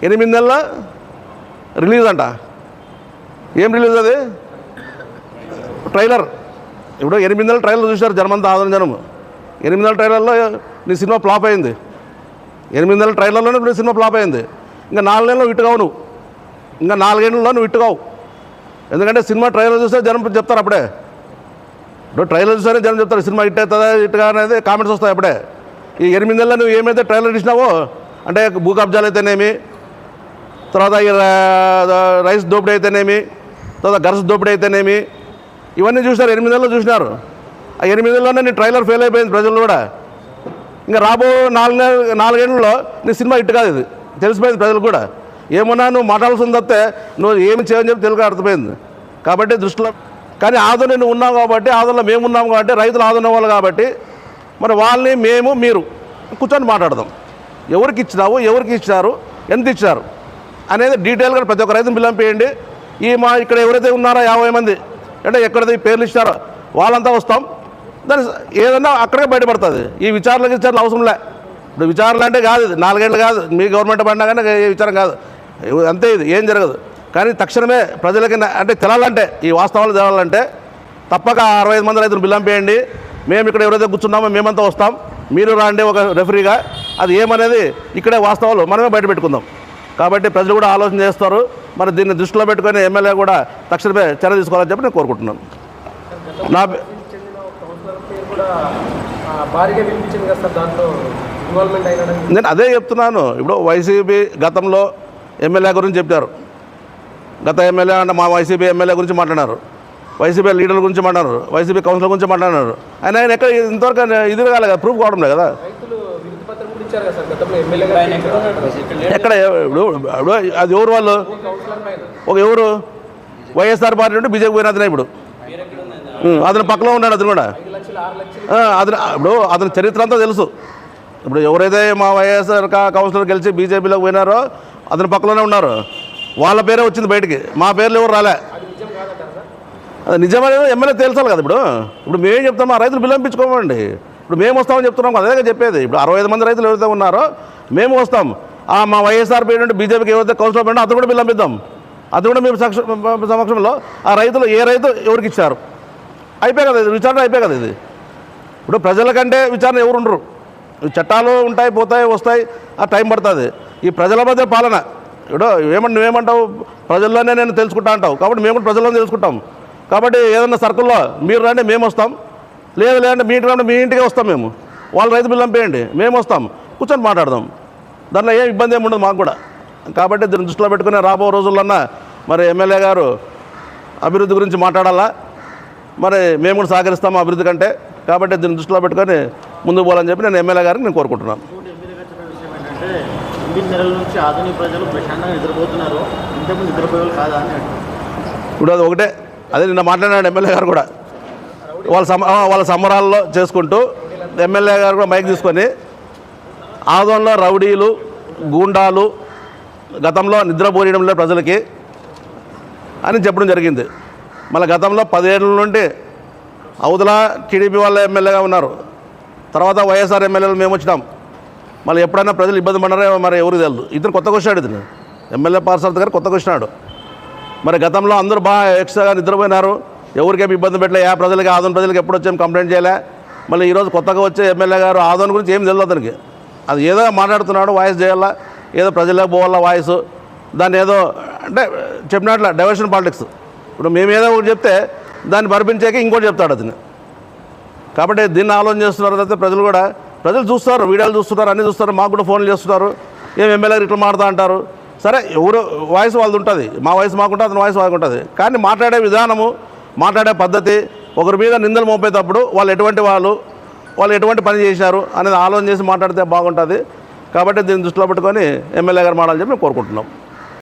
8 నెలల రిలీజ్ అంట. ఏం రిలీజ్ అది? ట్రైలర్. ఇప్పుడు 8 నెలల ట్రైలర్ చూశారు జనమంతా, జనం 8 నెలల ట్రైలర్లో నీ సినిమా ఫ్లాప్ అయింది. 8 నెలల ట్రైలర్లోనే నీ సినిమా ఫ్లాప్ అయింది. ఇంకా 4 నెలలు ఇట్టుకావు నువ్వు, ఇంకా 4 ఏళ్ళలో నువ్వు ఇట్టుకావు. ఎందుకంటే సినిమా ట్రైలర్ చూస్తే జనం చెప్తారు అప్పుడే. ఇప్పుడు ట్రైలర్ చూస్తే జనం చెప్తారు సినిమా హిట్ అవుతుందా ఇట్టుగా అనేది కామెంట్స్ వస్తాయి అప్పుడే. ఈ 8 నెలలు నువ్వు ఏమైతే ట్రైలర్ ఇచ్చినావో, అంటే భూ కబ్జాలు అయితేనేమి, తర్వాత రైస్ దోపిడీ అయితేనేమి, తర్వాత గర్ల్స్ దోపిడీ అయితేనేమి, ఇవన్నీ చూసినారు. 8 నెలలు చూసినారు. ఆ 8 నెలల్లోనే నీ ట్రైలర్ ఫెయిల్ అయిపోయింది ప్రజలు కూడా. ఇంకా రాబో 4 ఏళ్ళలో నీ సినిమా హిట్ కాదు, ఇది తెలిసిపోయింది ప్రజలు కూడా. ఏమన్నా నువ్వు మాట్లాడాల్సింది తప్పితే నువ్వు ఏమి చేయని చెప్పి తెలుగు అర్థమైంది. కాబట్టి దృష్టిలో కానీ ఆదోని నువ్వు ఉన్నావు కాబట్టి, ఆదోలో మేము ఉన్నాము కాబట్టి, రైతులు ఆదున్న వాళ్ళు కాబట్టి, మరి వాళ్ళని మేము మీరు కూర్చొని మాట్లాడదాం. ఎవరికి ఇచ్చినావు, ఎవరికి ఇచ్చినారు, ఎంత ఇచ్చినారు అనేది డీటెయిల్గా ప్రతి ఒక్క రైతుని పిలిపించేయండి. మా ఇక్కడ ఎవరైతే ఉన్నారో 50 మంది అంటే ఎక్కడైతే పేర్లు ఇచ్చారో వాళ్ళంతా వస్తాం. దాని ఏదన్నా అక్కడికే బయటపడుతుంది. ఈ విచారణకి అవసరం లే. ఇప్పుడు విచారణ అంటే కాదు, ఇది 4 ఏళ్ళు కాదు, మీ గవర్నమెంట్ పడినా కానీ విచారం కాదు, అంతే. ఇది ఏం జరగదు. కానీ తక్షణమే ప్రజలకి అంటే తెలాలంటే, ఈ వాస్తవాలు తెలాలంటే తప్పక 65 మంది రైతులు పిలిపించేయండి. మేము ఇక్కడ ఎవరైతే కూర్చున్నామో మేమంతా వస్తాం, మీరు రాండి ఒక రెఫరీగా. అది ఏమనేది ఇక్కడే వాస్తవాలు మనమే బయట పెట్టుకుందాం. కాబట్టి ప్రజలు కూడా ఆలోచన చేస్తారు. మరి దీన్ని దృష్టిలో పెట్టుకొని ఎమ్మెల్యే కూడా తక్షణమే చర్య తీసుకోవాలని చెప్పి నేను కోరుకుంటున్నాను. నేను అదే చెప్తున్నాను. ఇప్పుడు వైసీపీ గతంలో ఎమ్మెల్యే గురించి చెప్పారు. గత ఎమ్మెల్యే అంటే మా వైసీపీ ఎమ్మెల్యే గురించి మాట్లాడారు, వైసీపీ లీడర్ల గురించి మాట్లాడారు, వైసీపీ కౌన్సిలర్ గురించి మాట్లాడారు. ఆయన ఎక్కడ ఇంతవరకు ఇది కాలే కదా, ప్రూఫ్ కావడం లేదు కదా. ఎక్కడ ఇప్పుడు అది ఎవరు వాళ్ళు? ఎవరు వైఎస్ఆర్ పార్టీ నుండి బీజేపీ పోయిన అతనే ఇప్పుడు. అతని పక్కలో ఉన్నాడు అతను కూడా. అతని చరిత్ర అంతా తెలుసు. ఇప్పుడు ఎవరైతే మా వైఎస్ఆర్ కౌన్సిలర్ గెలిచి బీజేపీలోకి పోయినారో అతని పక్కలోనే ఉన్నారు. వాళ్ళ పేరే వచ్చింది బయటికి, మా పేర్లు ఎవరు రాలే. అది నిజమనేది ఎమ్మెల్యే తెలుసాలి కదా. ఇప్పుడు మేమేం చెప్తాం, ఆ రైతులు పిలిపించుకోమండి. ఇప్పుడు మేము వస్తామని చెప్తున్నాం, అదే చెప్పేది. ఇప్పుడు 65 మంది రైతులు ఎవరైతే ఉన్నారో మేము వస్తాం. మా వైఎస్ఆర్ పేరు నుండి బీజేపీకి ఎవరైతే కౌన్సిలర్ పోయినా అతను కూడా పిలిపిద్దాం. అది కూడా మేము సమక్షంలో ఆ రైతులు ఏ రైతు ఎవరికి ఇచ్చారు అయిపోయి కదా, ఇది విచారణ అయిపోయి కదా. ఇది ఇప్పుడు ప్రజల కంటే విచారణ ఎవరు ఉండరు. చట్టాలు ఉంటాయి, పోతాయి, వస్తాయి, ఆ టైం పడుతుంది. ఈ ప్రజల మధ్య పాలన. ఇప్పుడు నువ్వేమంటావు, ప్రజల్లోనే నేను తెలుసుకుంటా అంటావు. కాబట్టి మేము కూడా ప్రజల్లోనే తెలుసుకుంటాం. కాబట్టి ఏదన్నా సర్కిల్లో మీరు రండి మేము వస్తాం, లేదంటే మీ ఇంటికి రండి మీ ఇంటికే వస్తాం మేము. వాళ్ళు రైతు బిల్లు పంపేయండి, మేము వస్తాం, కూర్చొని మాట్లాడదాం. దాంట్లో ఏం ఇబ్బంది ఏమి ఉండదు మాకు కూడా. కాబట్టి దీన్ని దృష్టిలో పెట్టుకుని రాబో రోజుల్లోన్నా మరి ఎమ్మెల్యే గారు అభివృద్ధి గురించి మాట్లాడాలా. మరి మేము కూడా సహకరిస్తాము అభివృద్ధి కంటే. కాబట్టి దీన్ని దృష్టిలో పెట్టుకొని ముందుకు పోవాలని చెప్పి నేను ఎమ్మెల్యే గారికి నేను కోరుకుంటున్నాను. 9 నెలల నుంచి ఆధునిక ప్రజలు ప్రశాంతంగా నిద్రపోతున్నారు, ఇంతకుముందు నిద్రపోయేవాళ్ళు కాదా అని. ఇప్పుడు అది ఒకటే, అదే నిన్న మాట్లాడినాడు ఎమ్మెల్యే గారు కూడా. వాళ్ళ సంబరాల్లో చేసుకుంటూ ఎమ్మెల్యే గారు కూడా మైక్ తీసుకొని ఆదోన్లో రౌడీలు, గూండాలు గతంలో నిద్రపోయడంలో ప్రజలకి అని చెప్పడం జరిగింది. మళ్ళీ గతంలో 10 ఏళ్ళ నుండి అవతల టీడీపీ వాళ్ళ ఎమ్మెల్యేగా ఉన్నారు, తర్వాత వైఎస్ఆర్ ఎమ్మెల్యేలు మేము వచ్చినాం. మళ్ళీ ఎప్పుడైనా ప్రజలు ఇబ్బంది పడ్డారో మరి ఎవరికి తెలియదు. ఇతను కొత్తగా వచ్చాడు, ఇతను ఎమ్మెల్యే పార్సారథి గారు కొత్తగా వచ్చినాడు. మరి గతంలో అందరూ బాగా ఎక్స్ట్రాగా నిద్రపోయినారు, ఎవరికేమి ఇబ్బంది పెట్టలే. ప్రజలకి ఆదోన్ ప్రజలకి ఎప్పుడు వచ్చేమి కంప్లైంట్ చేయలే. మళ్ళీ ఈరోజు కొత్తగా వచ్చే ఎమ్మెల్యే గారు ఆదోన్ గురించి ఏం తెలియదు అతనికి. అది ఏదో మాట్లాడుతున్నాడు, వాయిస్ చేయాలా, ఏదో ప్రజలకు పోవాలా వాయిస్, దాన్ని ఏదో అంటే చెప్పినట్ల డైవర్షన్ పాలిటిక్స్. ఇప్పుడు మేము ఏదో ఒకటి చెప్తే దాన్ని పరిపించాక ఇంకోటి చెప్తాడు అతను. కాబట్టి దీన్ని ఆలోచన చేస్తున్నారు. అయితే ప్రజలు చూస్తారు, వీడియోలు చూస్తున్నారు, అన్నీ చూస్తారు, మాకు కూడా ఫోన్లు చేస్తున్నారు. ఏం ఎమ్మెల్యే ఇట్లా మాడుతూ అంటారు. సరే, ఎవరు వాయిస్ వాళ్ళది ఉంటుంది, మా వాయిస్ మాకుంటుంది, అతని వాయిస్ వాళ్ళకు ఉంటుంది. కానీ మాట్లాడే విధానము, మాట్లాడే పద్ధతి, ఒకరి మీద నిందలు మోపేటప్పుడు వాళ్ళు ఎటువంటి పని చేశారు అనేది ఆలోచన చేసి మాట్లాడితే బాగుంటుంది. కాబట్టి దీన్ని దృష్టిలో పెట్టుకొని ఎమ్మెల్యే గారు మాట్లాడాలని చెప్పి మేము కోరుకుంటున్నాం.